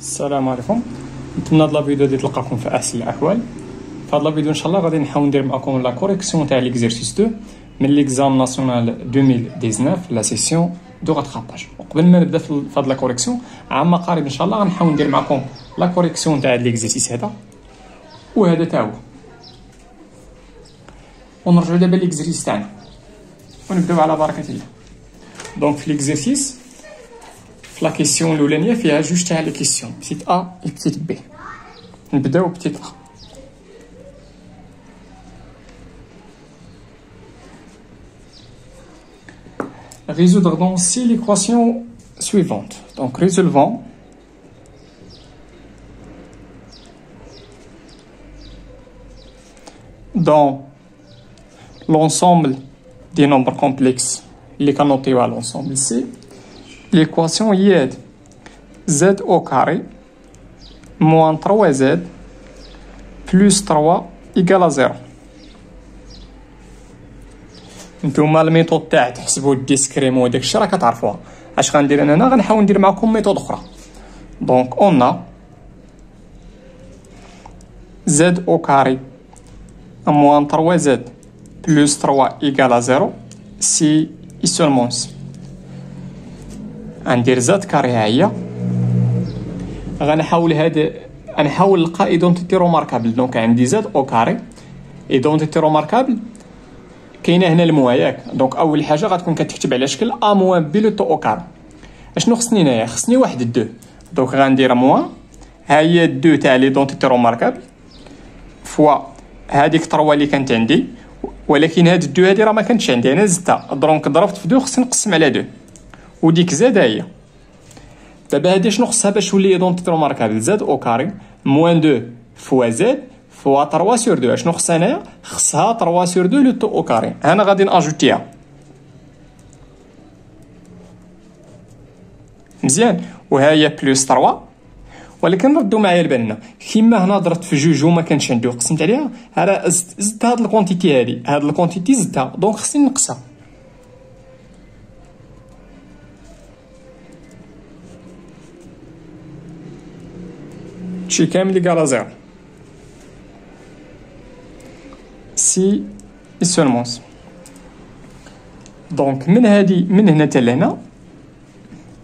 السلام عليكم. نتمنى هاد لا فيديو دي تلقاكم في احسن الاحوال. في هاد لا فيديو ان شاء الله غادي نحاول ندير معكم لا كوريكسيون تاع ليكزيرسيس 2 من ليكزام ناسيونال 2019 لا سيسيون دو غاتراباج. وقبل ما نبدا في هاد لا كوريكسيون عام قريب ان شاء الله غنحاول ندير معكم لا كوريكسيون تاع هاد ليكزيرسيس هذا وهذا تا هو. ونرجعوا دابا ليكزيرسيس تاعنا ونبداو على بركه الله. دونك في ليكزيرسيس في لا كيسيون الاولانيه فيها جوج تاع لي كيسيون بتيت ا و بتيت بي. نبداو بتيت ا. Résoudre donc si l'équation suivante. Donc résolvons dans l'ensemble des nombres complexes les connotés à l'ensemble ici l'équation y est z au carré moins 3z plus 3 égale à 0. نتوما الميثود تاع تحسبوا الديسكريمون وداك الشيء راه كتعرفوها. اش غندير انا هنا غنحاول ندير معكم ميثود اخرى. دونك اون زد او كاري موان 3 زد بلس 3 ايكال 0 سي اي سولمون سي. غندير زد كاري ها هي. غنحاول نحاول نلقى ايدونتيتي روماركابل. دونك عندي زد او كاري ايدونتيتي روماركابل كاينه هنا الموا ياك. دونك اول حاجه غتكون كتكتب على شكل ا موان بي لو تو او كار. اشنو خصني هنايا؟ خصني واحد دو. دونك غندير موان ها هي دو تاع ليدونتيتي روماركابل فوا هذيك 3 اللي كانت عندي، ولكن هاد الدو هادي راه ما كانتش عندي انا زدتها. دونك ضربت في دو خصني نقسم على دو وديك زاد هي. دابا هادي شنو خصها باش تولي ايدونتيتي روماركابل؟ زاد او كاري موان دو فوا زاد فوا 3 سور 2. شنو خصها هنايا؟ خصها 3 سور 2 لو تو او كاري. انا غادي ناجوتيها مزيان وها هي بلس 3. ولكن ردوا معايا لبالنا كيما هنا درت في جوج وما كانش عندي وقسمت عليها راه زدت هاد الكونتيتي هادي. هاد الكونتيتي زدتها دونك خصني نقصها. شي كامل يقال زيرو سي اي سولمون سي. دونك من هنا حتى لهنا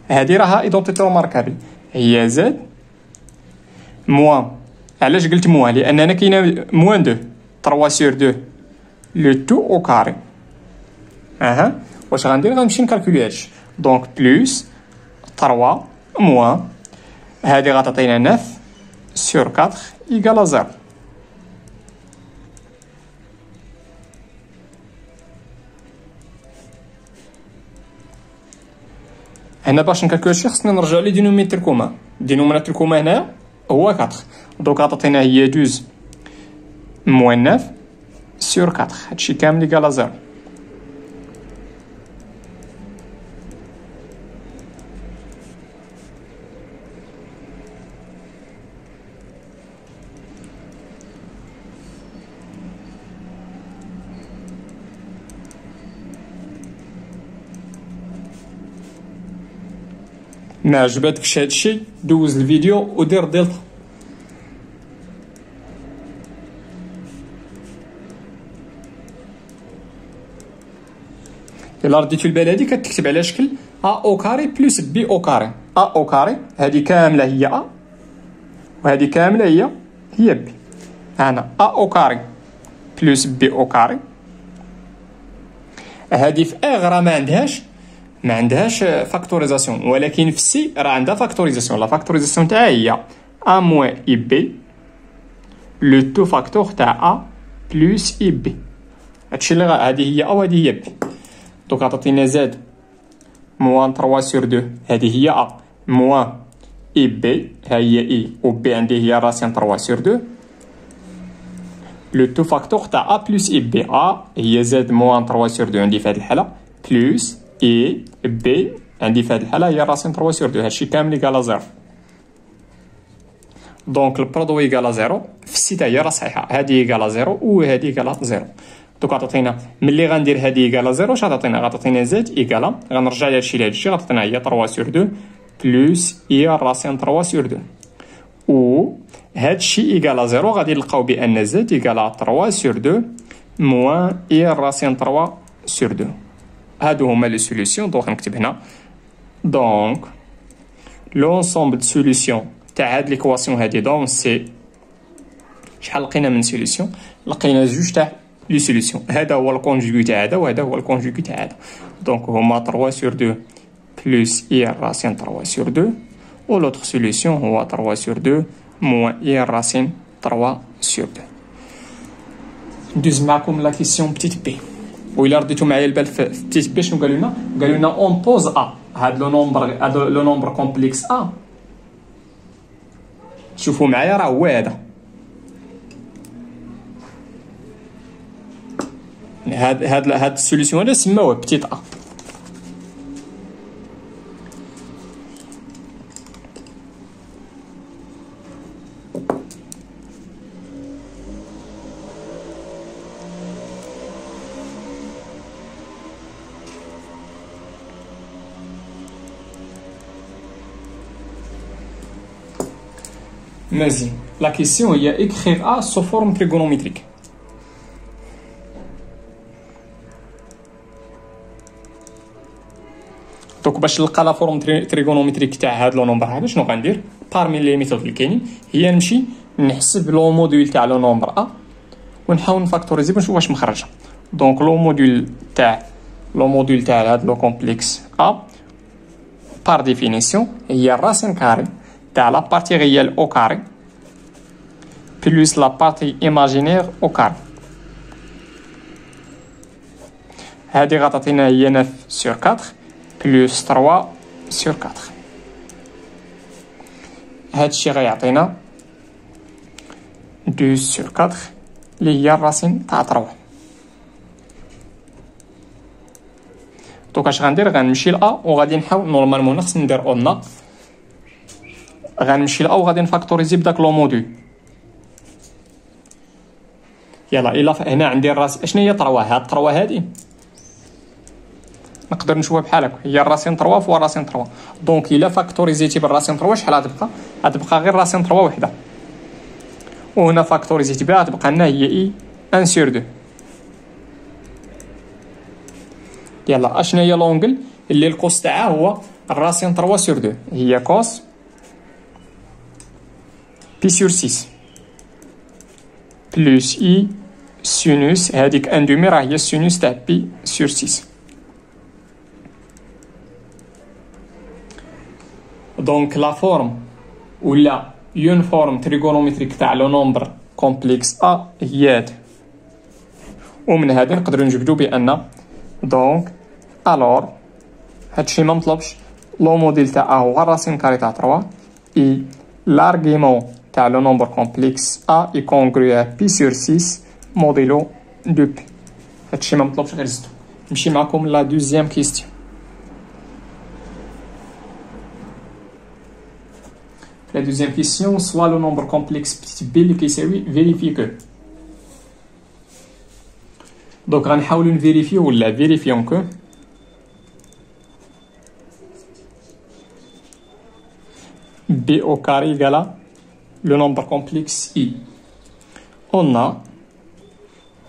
هادي راها ايدونتيتي روماركابل هي زد موان. علاش قلت موان؟ لان انا كاينه موان 2 3 سور 2 لو تو او كاري. واش غندير؟ غنمشي نكالكولي هادشي. دونك بلس 3 موان هادي غتعطينا 9 سور 4 ايكال 0. هنا باش نكالكولي هادشي خصنا نرجع لي دينوميناتور كومان. دينوميناتور كومان هنايا هو 4. دونك عطاتينا هي 12 موان 9 سور 4. هادشي كامل يقال 0. ما عجبتكش هادشي دوز الفيديو ودير ديلتا. الا رديتو البال هادي كتكتب على شكل ا او كاري بلس بي او كاري. ا او كاري هادي كامله هي ا وهادي كامله هي بي. هنا ا او كاري بلس بي او كاري. هادي في اغرى ما عندهاش فاكتوريزاسيون، ولكن في سي راه عندها فاكتوريزاسيون. لا فاكتوريزاسيون تاعها هي ا موان اي بي لو تو فاكتور تاع ا بلس اي بي. هادشي اللي هادي هي ا وهادي هي بي. دونك عطاتينا زاد موان 3 سور 2 هادي هي ا موان اي بي ها هي اي و بي عندي هي راسين 3 سور 2 لو تو فاكتور تاع ا بلس اي بي. ا هي زاد موان 3 سور 2 عندي في هاد الحاله بلس اي بي عندي في هاد الحاله هي راسين 3 سور 2. هادشي كامل يقال 0. دونك البرودوي يقال 0 في السيتا هي راه صحيحه. هادي يقال 0 وهادي يقال 0. دوك عطاتينا ملي غندير هادي ايكالا زيرو اش غتعطينا زد ايكالا غنرجع لهادشي غتعطينا هي 3 سور 2 بلس اي راسين 3 سور 2 و هادشي إيكال 0 غادي نلقاو بأن زد إيكال 3 سور 2 موان إي راسين 3 سور 2. هادو هما لي سوليسيون. دونك نكتب هنا دونك لونسومبل دو سوليسيون تاع هاد ليكواسيون هادي. دونك سي شحال لقينا من سوليسيون؟ لقينا جوج تاع لي سوليسيون. هذا هو الكونجوغي تاع هذا وهذا هو الكونجوغي تاع هذا. دونك هما 3 سور 2 بلس إي راسين 3 سور 2 و لوطخ سوليسيون هو 3 سور 2 موان إي راسين 3 سور 2. ندوز معكم لا كيسيون بتيت بي. وإلا رديتو معايا البال في بتيت بي شنو قالوا لنا؟ قالوا لنا اون بوز ا هاد لو نومبر كومبلكس ا. شوفوا معايا راه هو هذا. هاد السوليسيون هذا سماوه بتيت ا. مزيان. لا كيسيون هي écrire A sous forme trigonométrique. دونك باش نلقى لا فورم تريغونومتريك تاع هاد لو نومبر هذا شنو غندير؟ بارمي لي ميثود اللي كاينين هي نمشي نحسب لو موديل تاع لو نومبر ا ونحاول نفاكتوريزي باش نشوف واش مخرجه. دونك لو موديل تاع هاد لو كومبلكس ا بار ديفينيسيون هي الراسين كاري تاع لا بارتي ريال او كاري بلس لا بارتي ايماجينير او كاري. هادي غتعطينا هي 9 سور 4 بلس 3 سور 4. هادشي غيعطينا 2 سور 4 اللي هي الراسين تاع 3. دونك اش غندير؟ غنمشي لأ وغادي نحاول نورمالمون خصني ندير اون غنمشي لأ وغادي نفاكتوريزي بداك لو موديل. يلا الا هنا عندي الراس اشنو هي 3 هاد 3 هادي نقدر نشوفها بحال هكا هي الراسين 3 فوا راسين 3. دونك الا فاكتوريزيتي بالراسين 3 شحال غتبقى؟ غتبقى غير راسين 3 وحده. وهنا فاكتوريزيتي بها غتبقى لنا هي اي 1 سور 2. يلا اشنو هي لونغل اللي الكوس تاعها هو الراسين 3 سور 2 هي كوس بي سور 6 بلس اي سينوس هذيك ان دومي راه هي السينوس تاع بي سور 6. دونك لا فورم ولا يون فورم تريغونومتريك تاع لو نومبر كومبلكس ا هي هاد. ومن هذه نقدروا نجبدوا بان دونك الور هادشي ما مطلبش لو موديل تاع ا هو الراسين كاري تاع 3 اي لارغيمون تاع لو نومبر كومبلكس ا اي كونغرو بي سور 6 موديلو دو بي. هادشي ما مطلبش غير زدتو. نمشي معكم لا دوزيام كيستيون. La deuxième question, soit le nombre complexe petit b اللي كيساوي vérifier que. Donc غنحاولوا نفيريفيو ولا فيريفيون كو b au carré égale le nombre complexe i. On a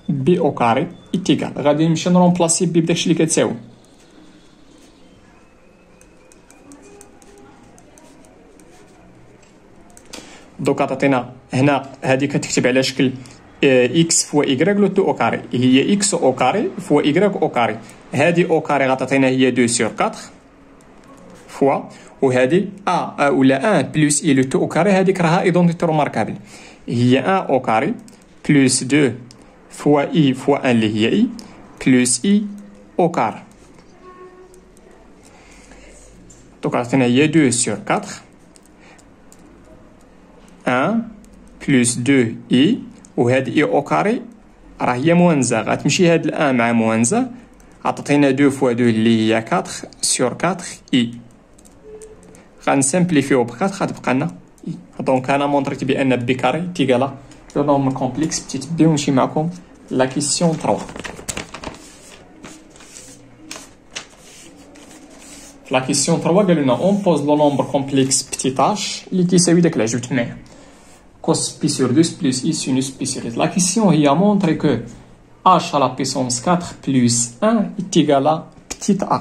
b au carré est égal. غادي نمشي نرومبلاسي b بداكشي اللي كتساوي. دوك عطينا هنا هذه كتكتب على شكل اكس فوا ايكغيك لو تو او كاري هي اكس او كاري فوا ايكغيك او كاري. هذه او كاري غتعطينا هي 2 سور 4 فوا وهذه ا ولا 1 بلس اي لو تو او كاري هذيك راها ايدونتيتي روماركابل هي 1 او كاري بلس 2 فوا اي فوا 1 اللي هي اي بلس اي او كاري. دوك عطينا هي 2 سور 4 1 بلس 2 اي وهاد اي او كاري راه هي موانزه غتمشي هاد الان مع موانزه عطينا 2 فوا 2 اللي هي 4 سور 4 اي. غنسامبليفيو ب 4 غتبقى لنا اي. دونك انا مونطريت بان بي كاري تيكالا لو نورم كومبلكس بتيت بي. ونمشي معكم لا كيسيون 3. لا كيسيون 3 قالوا لنا اون بوز لو نومبر كومبلكس بتيت اش اللي كيساوي داك اللي عجبت معايا cos pi sur 2 plus i sinus pi sur 2. La question هي montrer que h à la puissance 4 plus 1 est égal à petit a.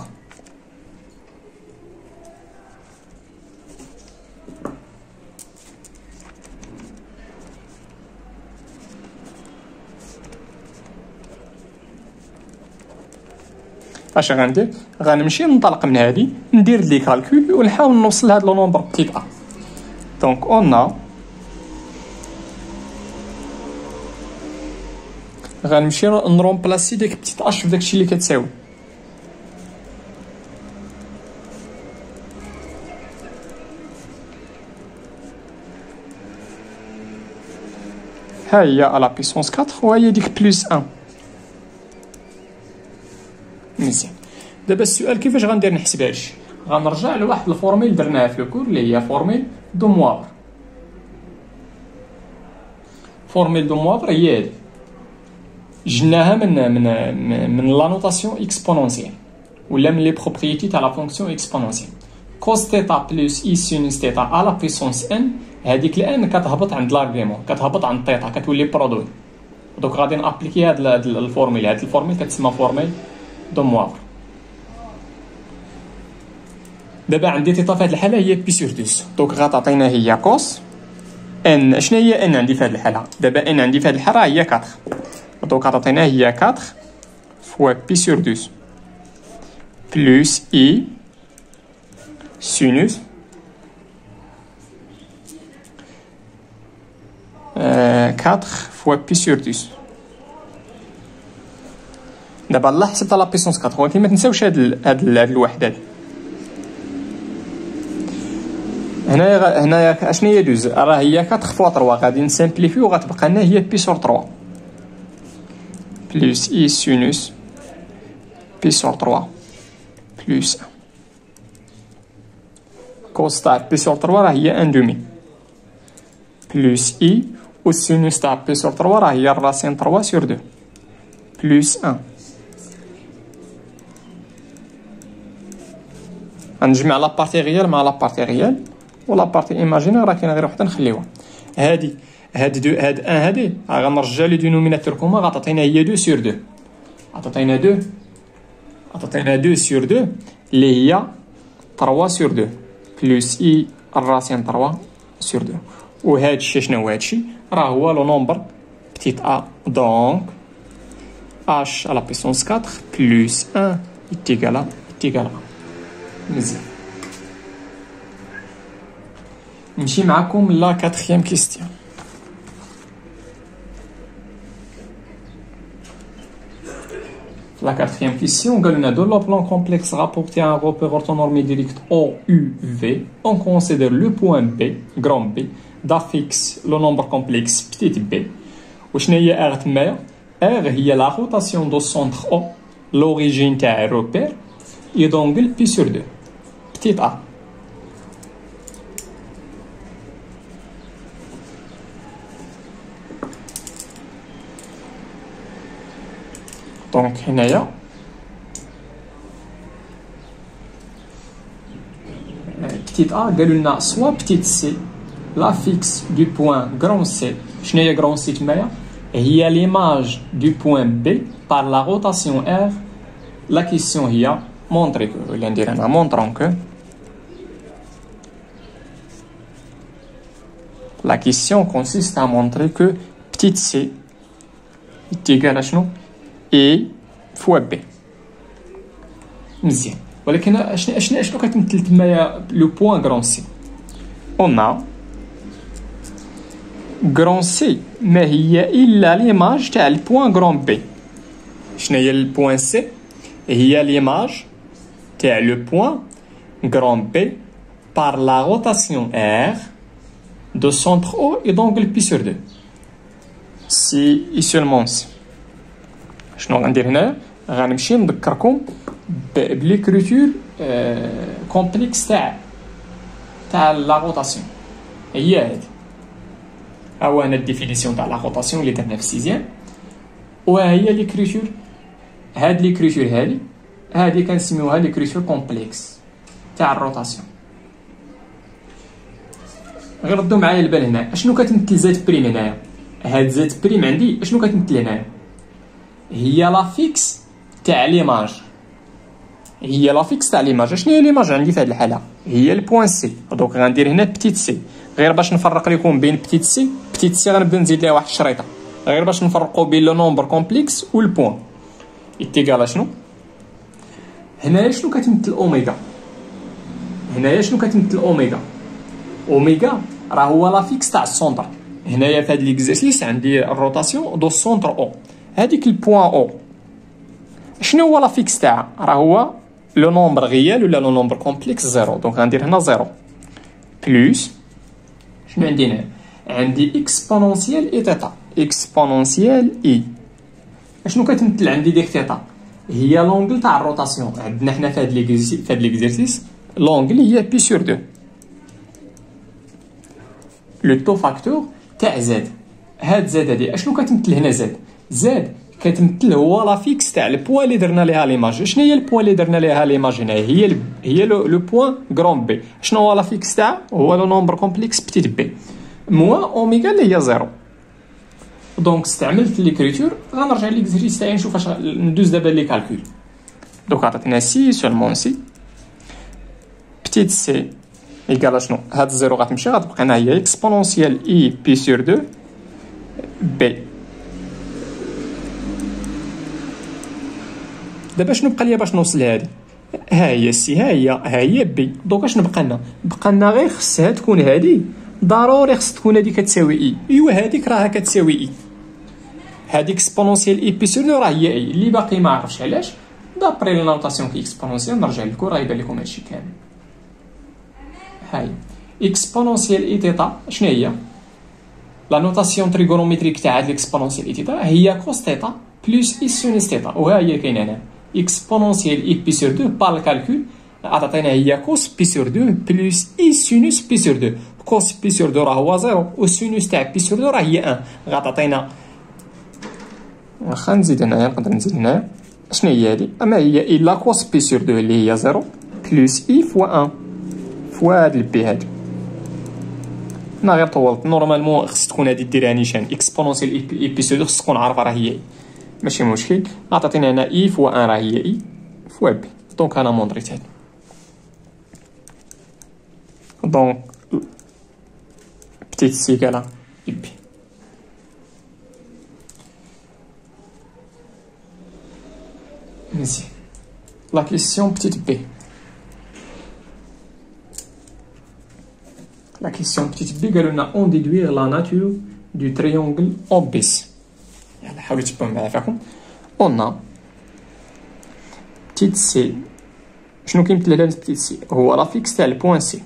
اش غندير؟ غنمشي ننطلق من هادي ندير لي كالكول ونحاول نوصل لهاد لو نومبر بتيت ا. دونك اون غنمشي نرومبلاسي ديك بتيت اش في داكشي اللي كتساوي. ها هي على بيسونس 4 وهي ديك بلس 1. مزيان. دابا السؤال كيفاش غندير نحسب هادشي؟ غنرجع لواحد الفورميل درناها في الكور اللي هي فورميل دو موافر. فورميل دو موافر هي هادي، جبناها من لا نوتاسيون اكسبونونسيال ولا من لي بروبريتي تاع لا فونكسيون اكسبونونسيال. كوس تيتا بلس اي سينوس تيتا على بيسونس ان، هذيك الان كتهبط عند لارغيمون، كتهبط عند تيتا، كتولي برودوي. دونك غادي نابليكي هاد الفورميل. هاد الفورميل كتسمى فورميل دو موافر. دابا عندي تيتا في هاد الحاله هي بي سور 2، دونك غتعطينا هي كوس ان. شنو هي ان عندي في هاد الحاله؟ دابا ان عندي في هاد الحاله هي 4، دونك غتعطينا هي 4 فوا بي سور 2 بلس اي سينوس 4 فوا بي سور 2. دابا لا حسبت لا بيسونس 4، ولكن ما تنساوش هاد الوحدات. هنايا اشنو هي 12؟ راه هي 4 فوا 3، غادي نسامبليفي وغتبقى لنا هي بي سور 3 بلس اي سينوس بي سور 3 بلس 1 كوس تاع بي سور 3 راه هي 1 دومي بلس اي، والسينوس تاع بي سور 3 راه هي الراسين 3 سور 2 بلس 1. غنجمع لا بارتي ريال مع لا بارتي ريال، ولا بارتي ايماجينير راه كاينه غير وحده نخليوها. هاد 1 هادي غنرجع لي دينوميناتور كوما، غتعطينا هي 2 سور 2. عطاتينا 2 سور 2 اللي هي 3 سور 2 بلس اي الراسين 3 سور 2. وهاد الشيء شنو هو هادشي؟ راه هو لو نومبر بتيت ا. دونك اش على بيسونس 4 بلس 1 ايتيغال ا. مزيان. نمشي معكم لا 4e كيستيون. La 4e question, de le plan complexe rapporté à un repère orthonormé direct OUV, on considère le point B, grand B, d'affixe le nombre complexe petit b. وشنو هي R تمايا؟ R هي la rotation du centre O, l'origine تاع الريبير، et d'angle P sur 2, petit a. دونك هنايا بتيت ا قالوا لنا سوا بتيت سي لافيكس دو بوين غران سي. شنو هي غران سي تمايا؟ هي ليماج دو بوين بي بار لا روتاسيون ار. لا كيسيون هي مونطري كو، ولا ندير انا مونطرون كو. لا كيسيون كونسيست ا مونطري كو بتيت سي ايكال شنو؟ اي فوا بي. مزيان. ولكن اشنو كتمثل تمايا لو بوين غران سي؟ اون غران سي ما هي الا ليماج تاع البوين غران بي. شنو هي البوين سي؟ هي ليماج تاع لو بوين غران بي بار لا روتاسيون ار دو سونتر او اي دونغل بي سور 2. سي اي سولمون سي. شنو غندير هنا؟ غنمشي نذكركم بليكريتور كومبلكس تاع لا روتاسيون. هي هادي، ها هو هنا الديفينيسيون تاع لا روتاسيون اللي درنا في السيزيام، وهي ليكريتور. هاد ليكريتور هادي كنسميوها ليكريتور كومبلكس تاع الروتاسيون. غير ردوا معايا البال هنا، اشنو كتمثل زد بريم هنايا؟ هاد زد بريم عندي اشنو كتمثل هنايا؟ هي لا فيكس تاع ليماج، هي لا فيكس تاع ليماج. اشنو هي ليماج عندي في هاد الحاله؟ هي البوان سي. دونك غندير هنا بتيت سي، غير باش نفرق لكم بين بتيت سي غنبدا نزيد ليها واحد الشريطه، غير باش نفرقوا بين لو نومبر كومبلكس والبوان. يتيكال شنو؟ هنايا شنو كتمثل اوميغا؟ هنايا شنو كتمثل اوميغا؟ اوميغا راه هو لا فيكس تاع السونتر. هنايا في هاد ليكزارسيس عندي الروتاسيون دو سونتر او، هذيك البوان او شنو هو لا فيكس تاعها؟ راه هو لو نومبر ريال ولا لو نومبر كومبلكس زيرو. دونك غندير هنا زيرو بلوس شنو عندي هنا؟ عندي اكسبونونسيال اي تيتا، اكسبونونسيال اي. اشنو كتمثل عندي ديك تيتا؟ هي لونغل تاع الروتاسيون. عندنا حنا في هاد ليكزارسيس لونغل هي بي سور 2 لو تو فاكتور تاع زد. هاد زد هادي اشنو كتمثل هنا؟ زد كتمثل هو لا فيكس تاع البوان اللي درنا ليها ليماج. شنو هي البوان اللي درنا ليها ليماج هنا؟ هي لو بوان غران بي. شنو هو لا فيكس تاع؟ هو لو نومبر كومبلكس بتيت بي موان اوميغا اللي هي زيرو. دونك استعملت ليكريتور. غنرجع ليكزارسيس تاعي نشوف اش ندوز دابا لي كالكول. دوك عطاتنا سي سولمون سي بتيت سي ايكال شنو؟ هاد الزيرو غتمشي غتبقى هنا هي اكسبونونسيال اي بي سور 2 بي. دابا شنو بقى ليا باش نوصل لهادي؟ ها هي سي، ها هي بي. دونك اش بقى لنا؟ بقى لنا غير خصها تكون هادي، ضروري خص تكون هادي كتساوي اي. ايوا هاديك راها كتساوي اي، هاديك اكسبونونسيال اي بي سور 2 راه هي اي. اللي باقي ما عرفش علاش دابري لا نوتاسيون كي اكسبونونسيال نرجع لكم راه يبان لكم هادشي كامل. هاي اكسبونونسيال اي تيتا شنو هي؟ لا نوتاسيون تريغونوميتريك تاع هاد الاكسبونونسيال اي تيتا هي كوس تيتا بلس اي سينوس تيتا، وها هي كاينه هنا اكسبونونسيال اي بي سور 2 بار الكالكول عطاتنا هي كوس بي سور 2 بلس اي سينوس بي سور 2. كوس بي سور 2 راه هو 0 والسينوس تاع بي سور 2 راه هي 1. غتعطينا واخا نزيد هنايا، نقدر نزيد هنايا شنو هي هادي؟ اما هي الا كوس بي سور 2 اللي هي 0 بلس اي فوا 1 فوا هاد البي هادي. انا غير طولت. نورمالمون خص تكون هادي ديرها نيشان اكسبونونسيال اي بي سور 2 خص تكون عارفه راه هي اي، ماشي مشكل. عطاتينا هنا اي فوا 1 راه هي اي فوا بي. دونك انا مونطريت هادي. دونك بتيت سي كالا اي بي. مزيان. لا كيسيون بتيت بي. La question petite b قالوا لنا on déduire la nature du triangle obis. يلا حاولوا تبعوا معايا فيكم. on a petite c. شنو كيمثل هذا petite c؟ هو لا فيكس تاع البوان سي.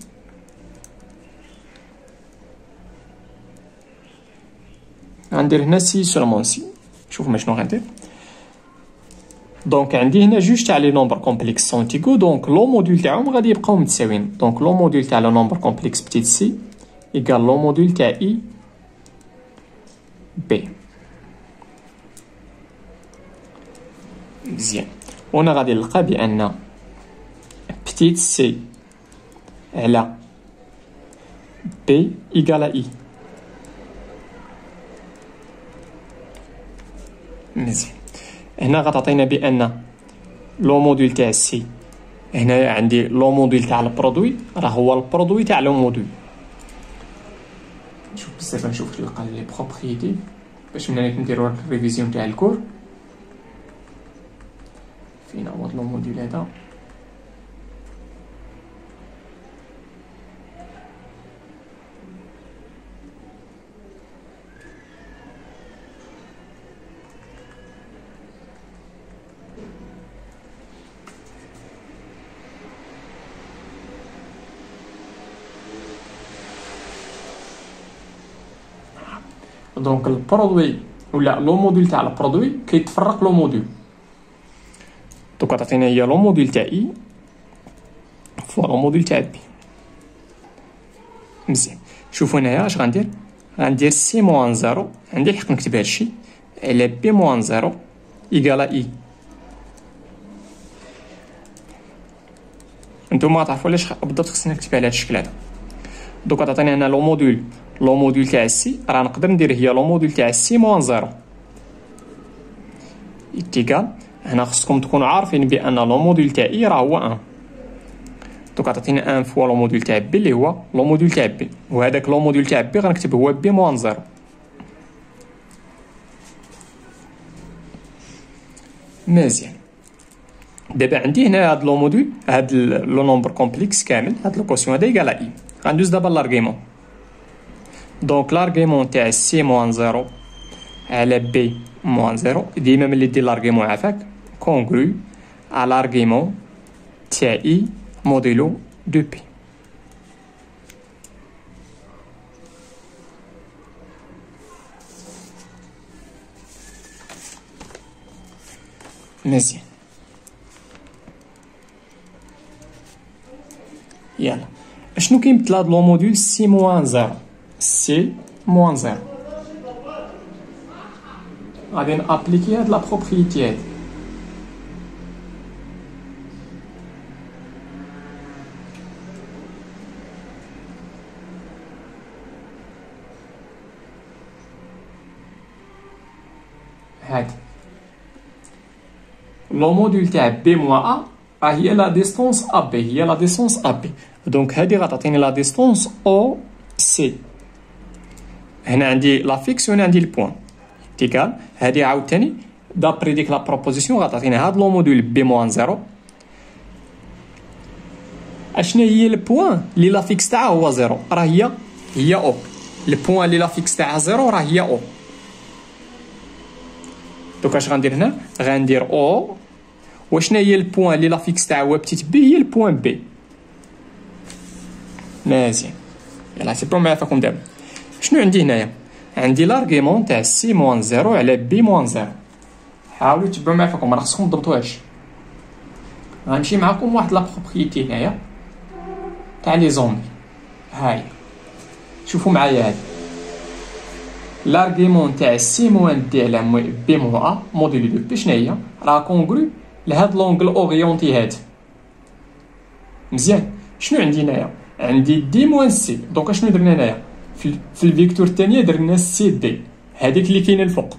غندير هنا سي سولمون سي. شوفوا شنو غندير. دونك عندي هنا جوج تاع لي نومبر كومبلكس سونتيغو، دونك لو موديل تاعهم غادي يبقاو متساويين. دونك لو موديل تاع لو نومبر كومبلكس بتيت سي ايكال لو موديل تاع اي بي. مزيان. وهنا غادي نلقى بان بتيت سي على بي ايكال اي. مزيان. هنا غتعطينا بان لو موديل تاع سي، هنايا عندي لو موديل تاع البرودوي راه هو البرودوي تاع لو موديل. نشوف بزاف نشوف نلقى لي بروبريتي باش من هنا نديرو الريفيزيون تاع الكور. فين هو لو موديل هذا؟ دونك البرودوي ولا لو موديل تاع البرودوي كيتفرق لو موديل. دونك عطينا هي لو موديل تاع اي فوا لو موديل تاع بي. مزيان. شوفوا هنايا اش غندير. غندير سي موان زيرو، عندي الحق نكتب هادشي على بي موان زيرو ايكالا اي. نتوما تعرفوا علاش بالضبط خصني نكتب على هاد الشكل هذا. دوك تعطيني هنا لو موديل تاع سي، راه نقدر ندير هي لو موديل تاع سي موان زيرو ايتيكال. هنا خصكم تكونوا عارفين بان لو موديل تاع اي راه هو 1. دوك تعطيني 1 فوا لو موديل تاع بي اللي هو لو موديل تاع بي، وهذاك لو موديل تاع بي غنكتب هو بي موان زيرو. مزيان. دابا عندي هنا هاد لو موديل، هاد لو نومبر كومبلكس كامل، هاد لوكوسيون هذا يقال اي. غندوز دابا لارغيمون. دونك لارغيمون تاع سي موان زيرو على بي موان زيرو، ديما ملي دير لارغيمون عافاك كونغرو على لارغيمون تاع اي موديلو دو بي. مزيان. يلا اشنو كيمثل هاد لو موديل سي موان زيرو؟ سي موان زيرو غادي نابليكي هاد لا بروبريتي هادي. هادي لو موديل تاع بي موان ا راه هي لا ديستونس ا بي، هي لا ديستونس ا بي. دونك هادي غتعطيني لا ديستونس او سي. هنا عندي لا فيكس وهنا عندي البوان تيكال. هادي عاوتاني دابري ديك لا بروبوزيسيون غتعطيني هاد لو موديل بي موان زيرو. اشنا هي البوان اللي لا فيكس تاعها هو زيرو؟ راه هي او. البوان اللي لا فيكس تاعها زيرو راه هي او. دوك اش غندير هنا؟ غندير او. وشنا هي البوان اللي لا فيكس تاعها هو بتيت بي؟ هي البوان بي. مزيان. يلا سي بون معافاكم. دابا شنو عندي هنايا؟ عندي لارغيمون تاع سي موان زيرو على بي موان زيرو. حاولوا تبعوا معايا فيكم، راه خصكم تضبطوهاش. غنمشي معاكم واحد لا بروبريتي هنايا تاع لي زومبي. هاي شوفوا معايا هادي لارغيمون تاع سي موان دي على بي موان ا موديل دو بي شنو هي؟ راه كونغرو لهاد لونغل اوريونتي هاد. مزيان. شنو عندي هنايا؟ عندي دي موان سي. دونك شنو درنا هنايا؟ في الفيكتور الثانيه درنا سي دي، هذيك اللي كاينه الفوق.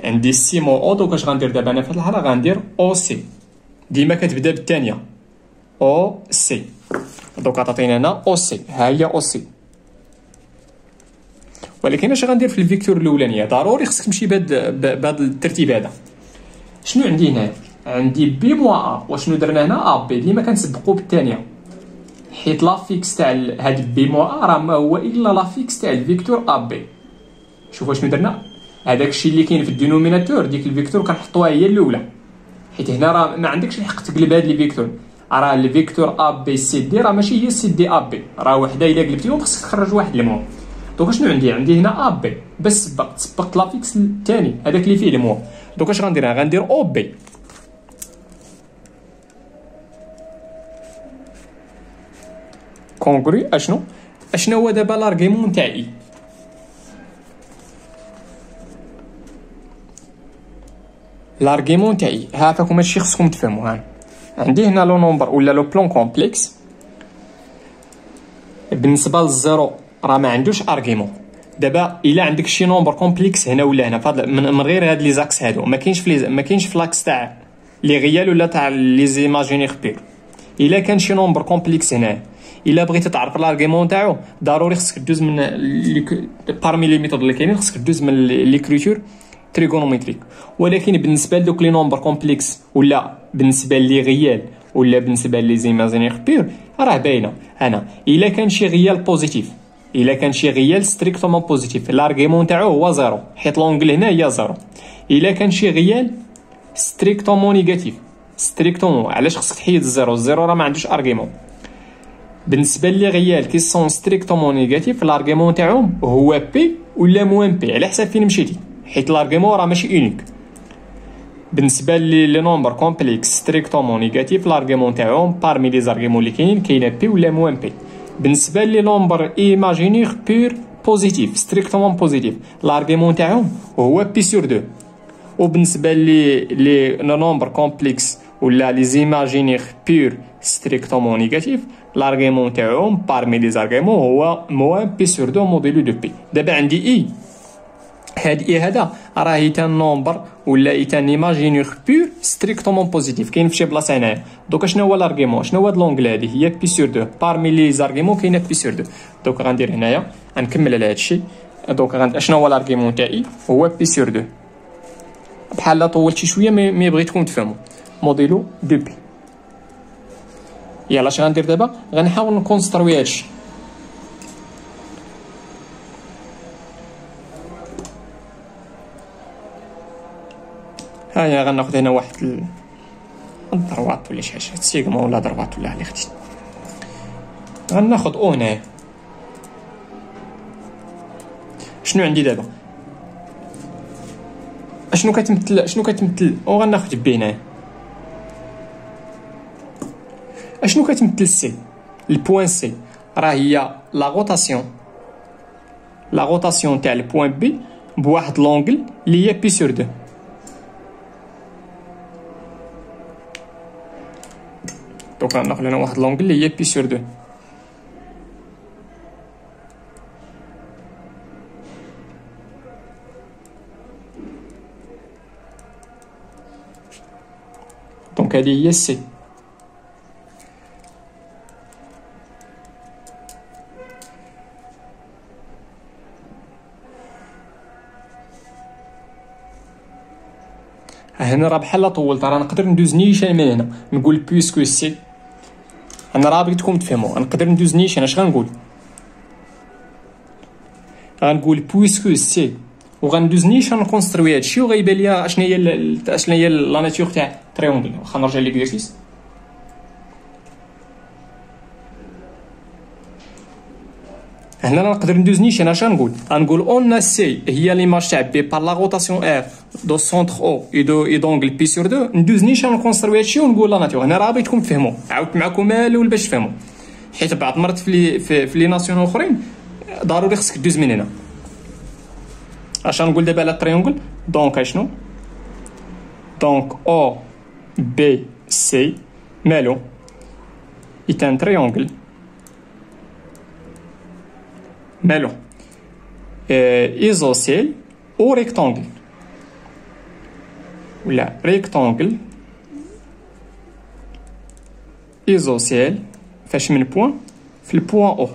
عندي سي مو او. دونك اش غندير دابا انا في هاد الحاله؟ غندير او سي. ديما كتبدا بالثانيه او سي. دونك عطاتينا هنا او سي، ها هي او سي. ولكن اش غندير في الفيكتور الاولانيه؟ ضروري خصك تمشي بهذا الترتيب هذا. شنو عندي هنا؟ عندي بي موا ا. وشنو درنا هنا؟ ا بي. ديما كنسبقوا بالثانيه، حيت لا فيكس تاع هاد بي موا ا راه ما هو الا لا فيكس تاع الفيكتور ا بي. شوفوا شنو درنا؟ هذاك الشيء اللي كاين في الدينوميناتور ديك الفيكتور كنحطوها هي الاولى، حيت هنا راه ما عندكش الحق تقلب هاد لي فيكتور. راه الفيكتور ا بي سي دي راه ماشي هي سي دي ا بي، راه وحده الا قلبتيهم خصك تخرج واحد المو. دونك شنو عندي هنا ا بي، بس سبقت لا فيكس الثاني هذاك اللي فيه المو. دونك اش غندير؟ غندير او بي. كونغري اشنو هو دابا لارغيمون تاع اي؟ لارغيمون تاع اي هاكاكم هادشي خصكم تفهموا. ها عندي هنا لو نومبر ولا لو بلون كومبلكس بالنسبه للزيرو راه ما عندوش ارغيمون. دابا الا عندك شي نومبر كومبلكس هنا ولا هنا من غير هاد لي زاكس هادو، ما كاينش في لاكس تاع لي ريال ولا تاع لي زيماجينير بير. الا كان شي نومبر كومبلكس هنا، الا بغيتي تعرف لارغيمون تاعو ضروري خصك دوز من بارمي لي ميثود اللي كاينين، خصك دوز من ليكريتور تريغونوميتريك. ولكن بالنسبه لدوك لي نومبر كومبلكس ولا بالنسبه لي ريال ولا بالنسبه لي زيماجينير بير راه باينه. انا الا كان شي ريال بوزيتيف، الا كان شي ريال ستريكتومون بوزيتيف، لارغيمون تاعو هو زيرو، حيت لونغل هنا هي زيرو. الا كان شي ريال ستريكتومون نيجاتيف، ستريكتومون علاش خصك تحيد الزيرو راه ما عندوش ارغيمون. بالنسبه لي ريال كي سون ستريكتومون نيجاتيف، لارغيمون تاعهم هو بي ولا موان بي على حسب فين مشيتي، حيت لارغيمون راه ماشي اونيك. بالنسبه لي نومبر كومبلكس ستريكتومون نيجاتيف، لارغيمون تاعهم بارمي لي زارغيمون اللي كاينين كاينه بي ولا موان بي. بالنسبه لي نومبر ايماجينير بير بوزيتيف ستريكتومون بوزيتيف، لارغيمون تاعهم هو بي سور 2. وبالنسبه لي نومبر كومبلكس ولا لي زيماجينير بور ستريكتومون نيجاتيف، لارغيمون تاعهم بارمي لي زارغيمون هو موان بي سور دو موديلو دو بي. دابا عندي اي، هاد اي هذا راه ايتان نومبر ولا ايتان ايماجينير بور ستريكتومون بوزيتيف كاين في شي بلاصه هنايا. دوكا شنو هو لارغيمون، شنو هو هاد لونغل هادي، هي بي سور دو بارمي لي زارغيمون كاينه بي سور دو. دوكا غندير هنايا غنكمل على هادشي. دوكا شنو هو لارغيمون تاعي، هو بي سور دو. بحال طولت شي شويه مي بغيتكم تفهموا موديلو دو بي. يلا اش غندير دابا، غنحاول نكونستروي هادشي. هيا غناخد هنا واحد الدروات ولا شي حاجه، سيغما ولا دروات ولا اللي خديت. غناخد او هنايا. شنو عندي دابا، شنو كتمثل او غناخد بي هنايا. اشنو كتمثل سي، البوان سي راه هي لا روتاسيون تاع البوان بي بواحد لونغل اللي هي بي سور دو. دوكا ناخذ هنا واحد لونغل اللي هي بي سور دو. دونك هذه هي سي. هنا راه بحال طولت، راه نقدر ندوز نيشان من هنا نقول بويسكو سي. انا راه بغيتكم تفهموا، نقدر ندوز نيشان. اش غنقول، غنقول بويسكو سي وغندوز نيشان نكونستروي هادشي وغيبان ليا اشنا هي لا ناتور تاع تريونغل. واخا نرجع ليكزيرسيس. هنا نقدر ندوز نيشان. اش غنقول اون سي هي ليماج تاع بي بار لا روتاسيون ار دو سونتر او اي دونغل بي سور دو. ندوز نيشان نكونستروي هادشي ونقول لا ناتور. هنا راه بغيتكم تفهموا، عاودت معكم الاول باش تفهموا، حيت بعض المرات في لي ناسيون اخرين ضروري خصك دوز من هنا. اش غنقول دابا على التريونغل، دونك اشنو، دونك او بي سي مالو ايتان تريونغل مالو ايزوسيل او ريكتانغل ولا ريكتانغل ايزوسيل. فاش من بوان في البوان او.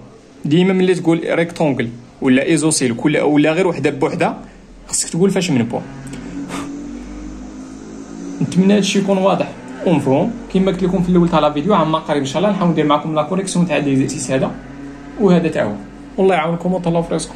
ديما ملي تقول ريكتانغل ولا ايزوسيل ولا غير وحده بوحده خصك تقول فاش من بوان. نتمنى هادشي يكون واضح ومفهوم. كما قلت لكم في الاول تاع لا فيديو، عما قريب ان شاء الله نحاول ندير معكم لا كوريكسيون تاع ليزيرسيس هذا وهذا تاع هو. والله يعاونكم وطلعوا في راسكم.